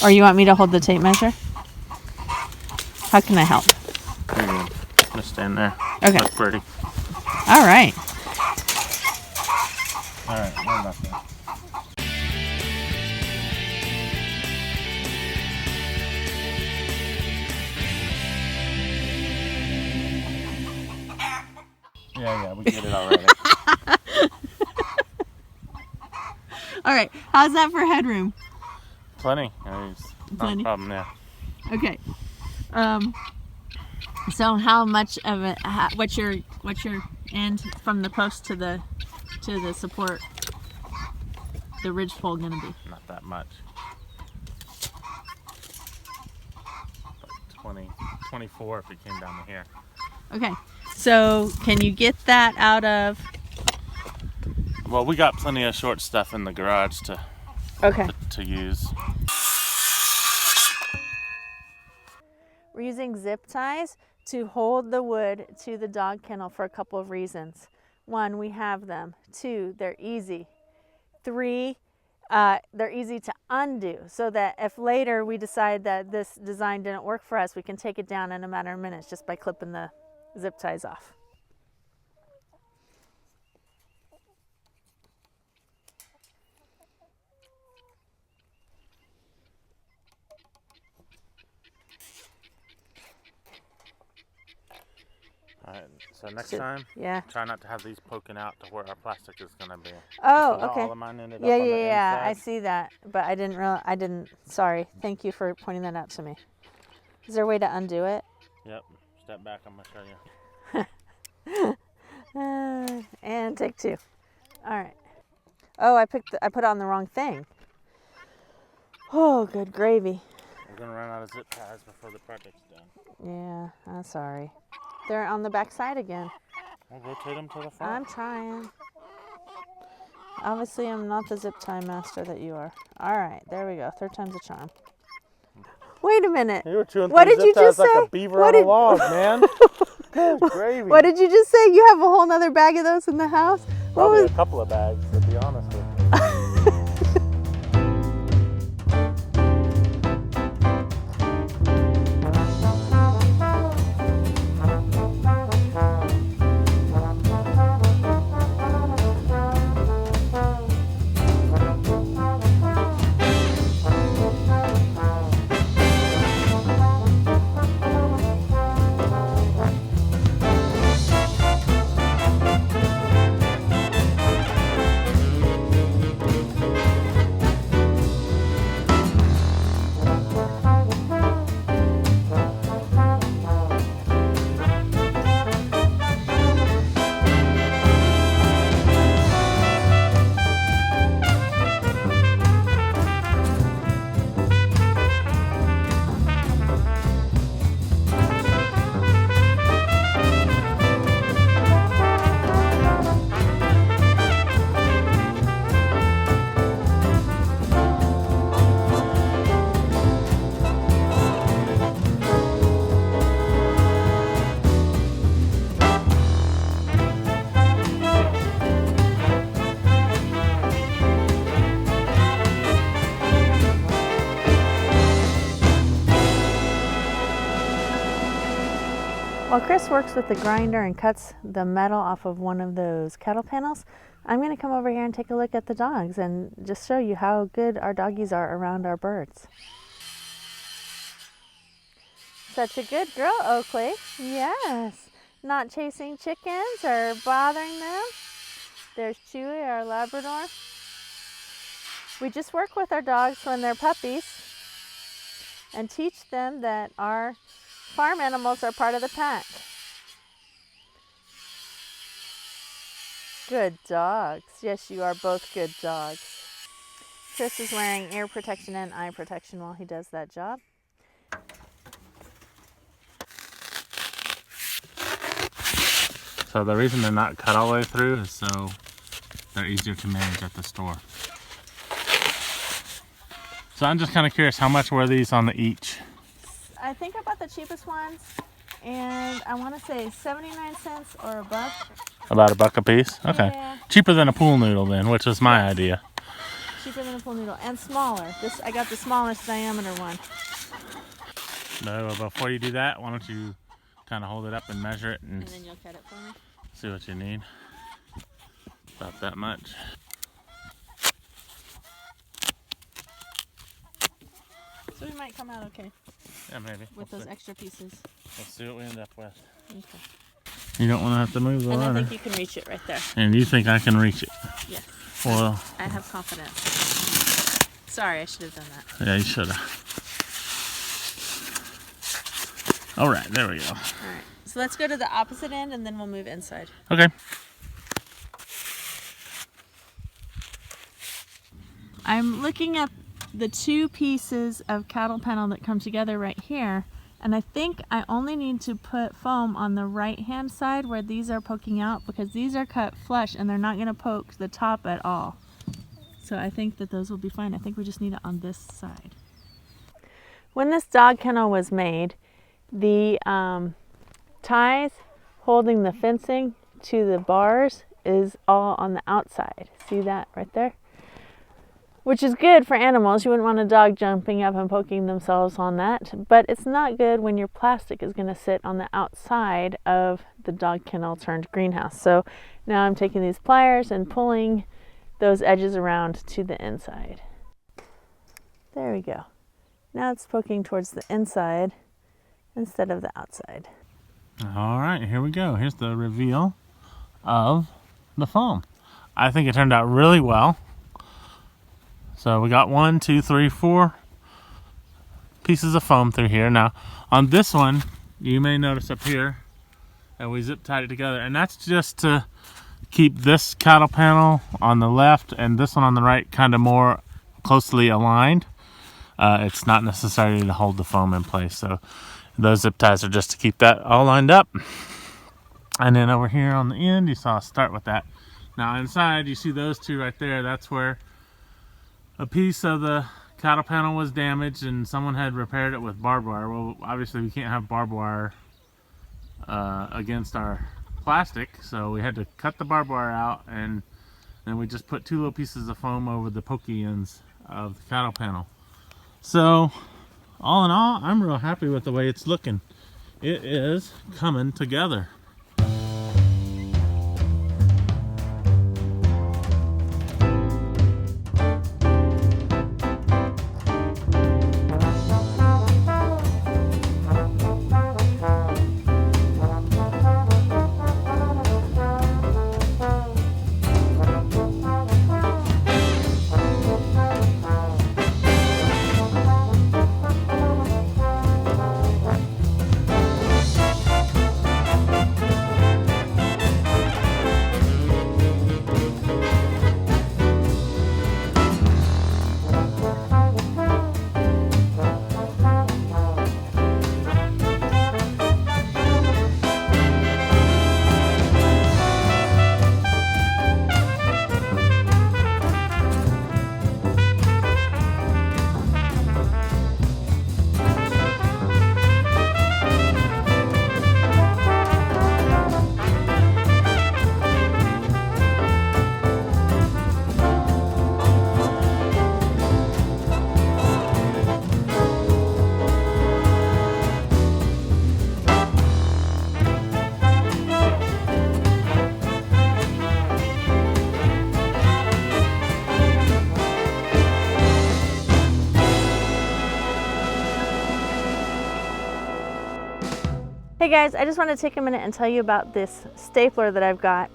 Or you want me to hold the tape measure? How can I help? Just stand there. Okay. Look pretty. All right. All right, what about that? Yeah, we get it already. All right. How's that for headroom? Plenty. It's not Plenty. a problem now. Okay. So how much of it? What's your end from the post to the support? The ridge pole gonna be? Not that much. 20, 24 if it came down to here. Okay. So can you get that out of? Well, we got plenty of short stuff in the garage to use. We're using zip ties to hold the wood to the dog kennel for a couple of reasons. One, we have them. Two, they're easy. Three, they're easy to undo, so that if later we decide that this design didn't work for us, we can take it down in a matter of minutes just by clipping the zip ties off. Alright, so next time, try not to have these poking out to where our plastic is going to be. Oh, So okay. All of mine ended up on the Yeah, inside. I see that, but I didn't, sorry. Thank you for pointing that out to me. Is there a way to undo it? Yep, step back, I'm going to show you. And take two. All right. Oh, I put on the wrong thing. Oh, good gravy. We're going to run out of zip ties before the project's done. Yeah, I'm sorry. They're on the back side again. We'll rotate them to the front. I'm trying. Obviously, I'm not the zip tie master that you are. All right, there we go. Third time's a charm. Wait a minute. You were chewing what did you just like say? A beaver on a log, man. Good gravy. What did you just say? You have a whole nother bag of those in the house? Probably a couple of bags, to be honest with you. While Chris works with the grinder and cuts the metal off of one of those kettle panels, I'm going to come over here and take a look at the dogs and just show you how good our doggies are around our birds. Such a good girl, Oakley. Yes. Not chasing chickens or bothering them. There's Chewy, our Labrador. We just work with our dogs when they're puppies and teach them that our farm animals are part of the pack. Good dogs. Yes, you are both good dogs. Chris is wearing ear protection and eye protection while he does that job. So the reason they're not cut all the way through is so they're easier to manage at the store. So I'm just kind of curious, how much were these on the each? I think I bought the cheapest ones, and I want to say 79 cents or a buck. About $1 a piece? Okay. Yeah. Cheaper than a pool noodle then, which was my idea. deeper than a pool noodle and smaller. I got the smallest diameter one. No, before you do that, why don't you kind of hold it up and measure it And then you'll cut it for me? see what you need. About that much. So we might come out okay. Yeah, maybe. With those extra pieces. Let's see what we end up with. Okay. You don't want to have to move the ladder. And I think you can reach it right there. And you think I can reach it? Yes. Well, I have confidence. Sorry, I should have done that. yeah, you should have. All right, there we go. All right. So let's go to the opposite end and then we'll move inside. Okay. I'm looking at the two pieces of cattle panel that come together right here, and I think I only need to put foam on the right hand side where these are poking out, because these are cut flush and they're not going to poke the top at all. So I think that those will be fine. I think we just need it on this side. When this dog kennel was made, the ties holding the fencing to the bars is all on the outside. See that right there? Which is good for animals. You wouldn't want a dog jumping up and poking themselves on that, but it's not good when your plastic is going to sit on the outside of the dog kennel turned greenhouse. So now I'm taking these pliers and pulling those edges around to the inside. There we go. Now it's poking towards the inside instead of the outside. All right, here we go. Here's the reveal of the foam. I think it turned out really well. So we got 1, 2, 3, 4 pieces of foam through here. Now on this one, you may notice up here that we zip tied it together, and that's just to keep this cattle panel on the left and this one on the right kind of more closely aligned. It's not necessary to hold the foam in place. So those zip ties are just to keep that all lined up. And then over here on the end, you saw us start with that. Now inside, you see those two right there. That's where a piece of the cattle panel was damaged and someone had repaired it with barbed wire. Well, obviously we can't have barbed wire against our plastic, so we had to cut the barbed wire out, and then we just put 2 little pieces of foam over the pokey ends of the cattle panel. So all in all, I'm real happy with the way it's looking. It is coming together. Hey guys, I just want to take a minute and tell you about this stapler that I've got.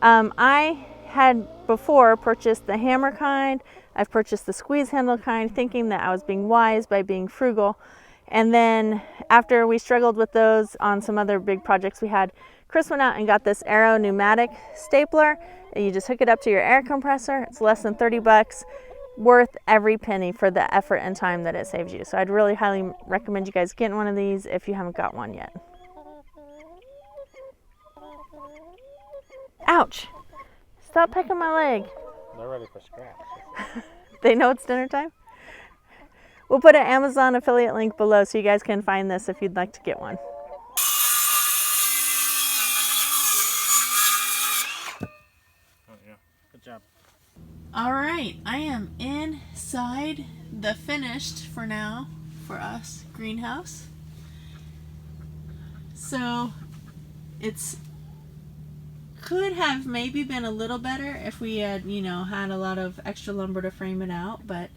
I had before purchased the hammer kind. I've purchased the squeeze handle kind, thinking that I was being wise by being frugal. And then after we struggled with those on some other big projects we had, Chris went out and got this Arrow pneumatic stapler. And you just hook it up to your air compressor. It's less than 30 bucks. Worth every penny for the effort and time that it saves you. So I'd really highly recommend you guys getting one of these if you haven't got one yet. Ouch! Stop pecking my leg. They're ready for scraps. They know it's dinner time? We'll put an Amazon affiliate link below so you guys can find this if you'd like to get one. Oh yeah, good job. All right, I am inside the finished, for now, for us, greenhouse. So it's could have maybe been a little better if we had, you know, had a lot of extra lumber to frame it out, but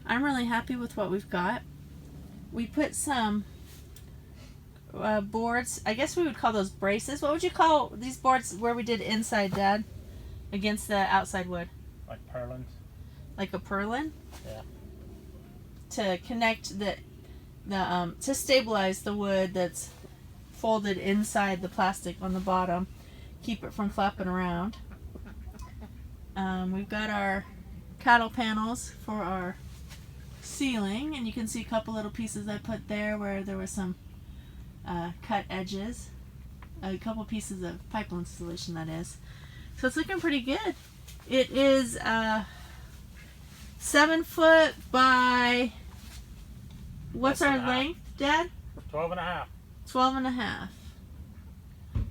I'm really happy with what we've got. We put some boards, I guess we would call those braces. What would you call these boards where we did inside, Dad? Against the outside wood? Like purlins? Like a purlin? Yeah. To connect to stabilize the wood that's folded inside the plastic on the bottom. Keep it from flapping around. We've got our cattle panels for our ceiling, and you can see a couple little pieces I put there where there were some cut edges. A couple pieces of pipe installation, that is. So it's looking pretty good. It is 7 foot by, what's our length, Dad? 12 and a half. 12 and a half.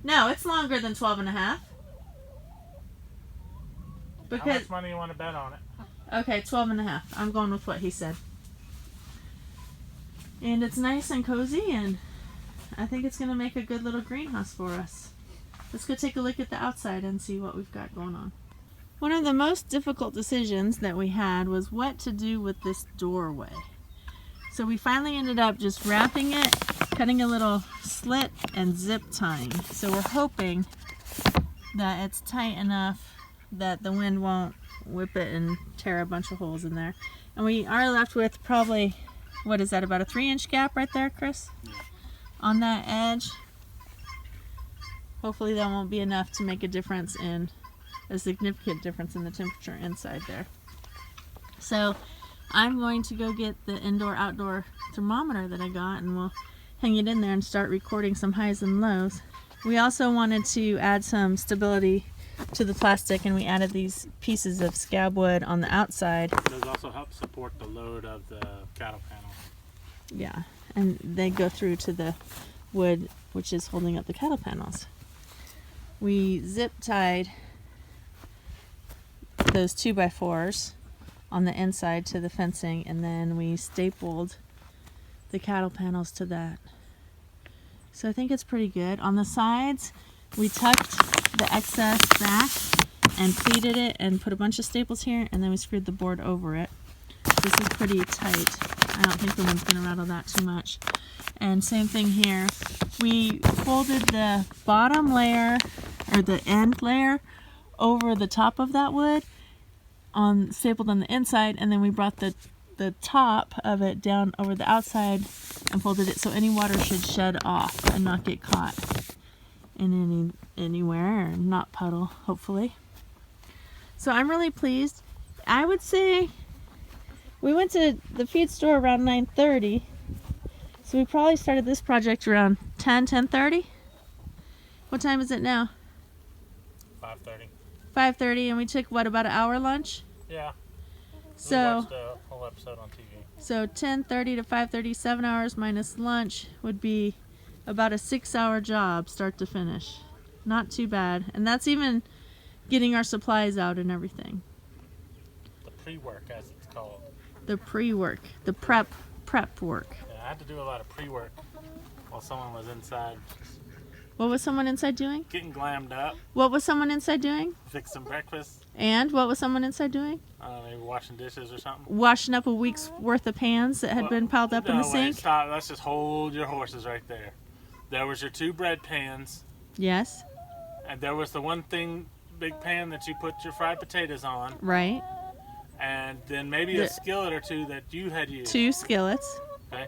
No, it's longer than 12 and a half. How much money you want to bet on it? Okay, 12 and a half. I'm going with what he said. And it's nice and cozy, and I think it's going to make a good little greenhouse for us. Let's go take a look at the outside and see what we've got going on. One of the most difficult decisions that we had was what to do with this doorway. So we finally ended up just wrapping it, cutting a little slit, and zip tying. So we're hoping that it's tight enough that the wind won't whip it and tear a bunch of holes in there. And we are left with probably, what is that, about a 3-inch gap right there, Chris? Yeah. On that edge. Hopefully that won't be enough to make a significant difference in the temperature inside there. So I'm going to go get the indoor-outdoor thermometer that I got, and we'll hang it in there and start recording some highs and lows. We also wanted to add some stability to the plastic, and we added these pieces of scab wood on the outside. Those also help support the load of the cattle panel. Yeah, and they go through to the wood which is holding up the cattle panels. We zip tied those 2x4s on the inside to the fencing, and then we stapled the cattle panels to that. So I think it's pretty good. On the sides, we tucked the excess back and pleated it and put a bunch of staples here, and then we screwed the board over it. This is pretty tight. I don't think the wind's going to rattle that too much. And same thing here. We folded the bottom layer, or the end layer, over the top of that wood, stapled on the inside, and then we brought the top of it down over the outside and folded it so any water should shed off and not get caught in anywhere, or not puddle, hopefully. So I'm really pleased. I would say we went to the feed store around 9:30, so we probably started this project around 10:30. What time is it now? 5:30. 5:30, and we took, what, about an hour lunch? Yeah. So we watched a whole episode on TV. So 10:30 to 5:30, 7 hours minus lunch would be about a 6-hour job, start to finish. Not too bad. And that's even getting our supplies out and everything. The pre-work, as it's called. The pre-work, the prep work. Yeah, I had to do a lot of pre-work while someone was inside What was someone inside doing? getting glammed up, What was someone inside doing? fixing breakfast, And what was someone inside doing? maybe washing dishes or something. Washing up a week's worth of pans that had been piled up in the No, wait, sink? stop. Let's just hold your horses right there. There was your 2 bread pans, Yes, and there was the one big pan that you put your fried potatoes on, right. and then maybe a skillet or 2 that you had used. 2 skillets. Okay.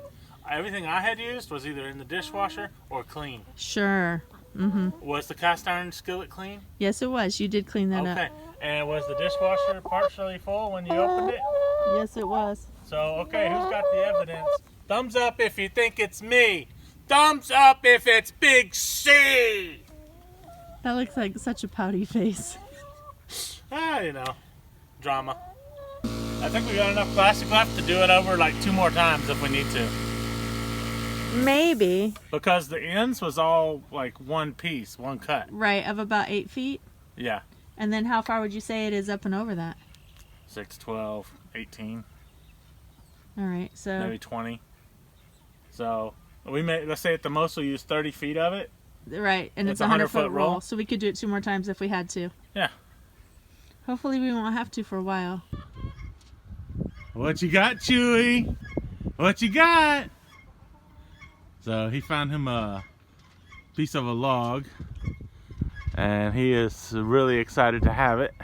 Everything I had used was either in the dishwasher or clean. Sure. Mm-hmm. Was the cast iron skillet clean? Yes, it was. You did clean that Okay. up. And was the dishwasher partially full when you opened it? Yes, it was. So, okay, who's got the evidence? Thumbs up if you think it's me. Thumbs up if it's Big C. That looks like such a pouty face. Drama. I think we got enough plastic left to do it over like 2 more times if we need to. Maybe. Because the ends was all like one piece, one cut. Right, of about 8 feet. Yeah. And then how far would you say it is up and over that? 6, 12, 18, All right, so maybe 20. So we may, let's say at the most we'll use 30 feet of it. right, and it's It's a 100-foot roll. roll, so we could do it 2 more times if we had to. Yeah. Hopefully we won't have to for a while. What you got, Chewy? What you got? So he found him a piece of a log, and he is really excited to have it.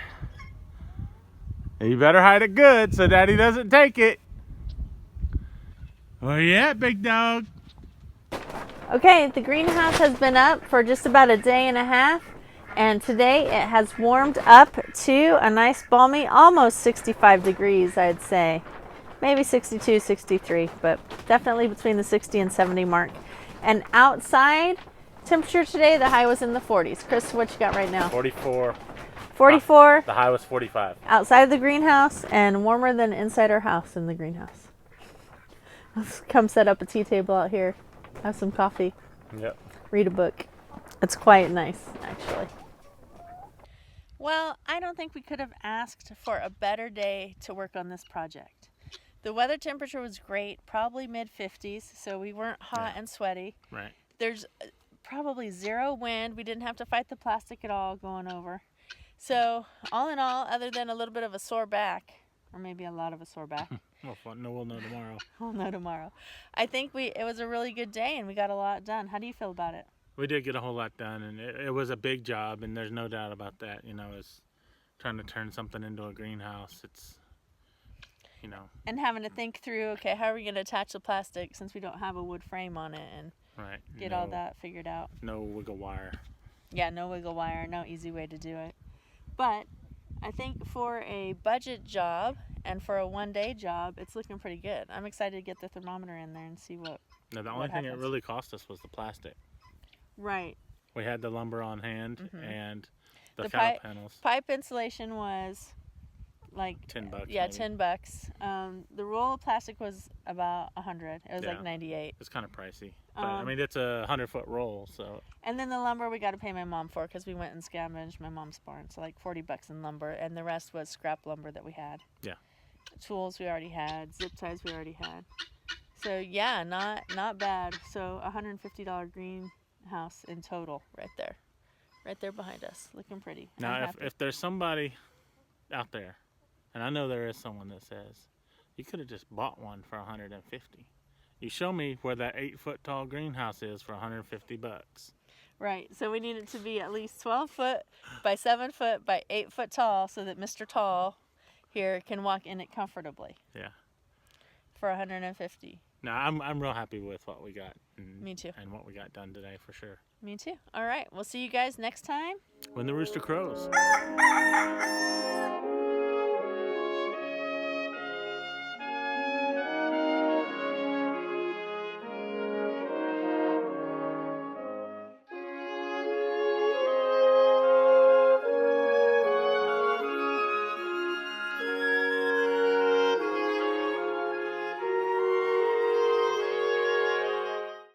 You better hide it good so Daddy doesn't take it. Where you at, big dog? Okay, the greenhouse has been up for just about a day and a half, and today it has warmed up to a nice balmy, almost 65 degrees, I'd say. Maybe 62, 63, but definitely between the 60 and 70 mark. And outside temperature today, the high was in the 40s. Chris, what you got right now? 44. 44 The high was 45. outside the greenhouse, and warmer than inside our house in the greenhouse. Let's come set up a tea table out here, have some coffee, Yep. read a book. It's quite nice, actually. Well, I don't think we could have asked for a better day to work on this project. The weather temperature was great, probably mid-50s, so we weren't hot and sweaty. Right. There's probably zero wind. We didn't have to fight the plastic at all going over. So all in all, other than a little bit of a sore back, or maybe a lot of a sore back. Well, fun. No, we'll know tomorrow. We'll know tomorrow. I think it was a really good day and we got a lot done. How do you feel about it? We did get a whole lot done, and it was a big job, and there's no doubt about that. You know, it's trying to turn something into a greenhouse. It's, you know. And having to think through, okay, how are we going to attach the plastic since we don't have a wood frame on it, and Right. get all that figured out. No wiggle wire. Yeah, no wiggle wire, no easy way to do it. But I think for a budget job and for a one-day job, it's looking pretty good. I'm excited to get the thermometer in there and see what. No, the only thing it happens. really cost us was the plastic. Right. We had the lumber on hand and the pipe panels. Pipe insulation was like $10. Yeah, maybe. $10. The roll of plastic was about 100. It was like 98. It's kind of pricey, but I mean it's a 100-foot roll, so. And then the lumber we got to pay my mom for because we went and scavenged my mom's barn, so like $40 in lumber, and the rest was scrap lumber that we had. Yeah. Tools we already had, zip ties we already had. So yeah, not bad. So $150 greenhouse in total, right there behind us, looking pretty. Now, if there's somebody out there, and I know there is someone that says, you could have just bought one for $150. You show me where that 8-foot tall greenhouse is for $150. Right, so we need it to be at least 12 foot by 7 foot by 8 foot tall so that Mr. Tall here can walk in it comfortably. Yeah. For $150. No, I'm real happy with what we got. Me too. And what we got done today for sure. Me too. All right, we'll see you guys next time. When the rooster crows.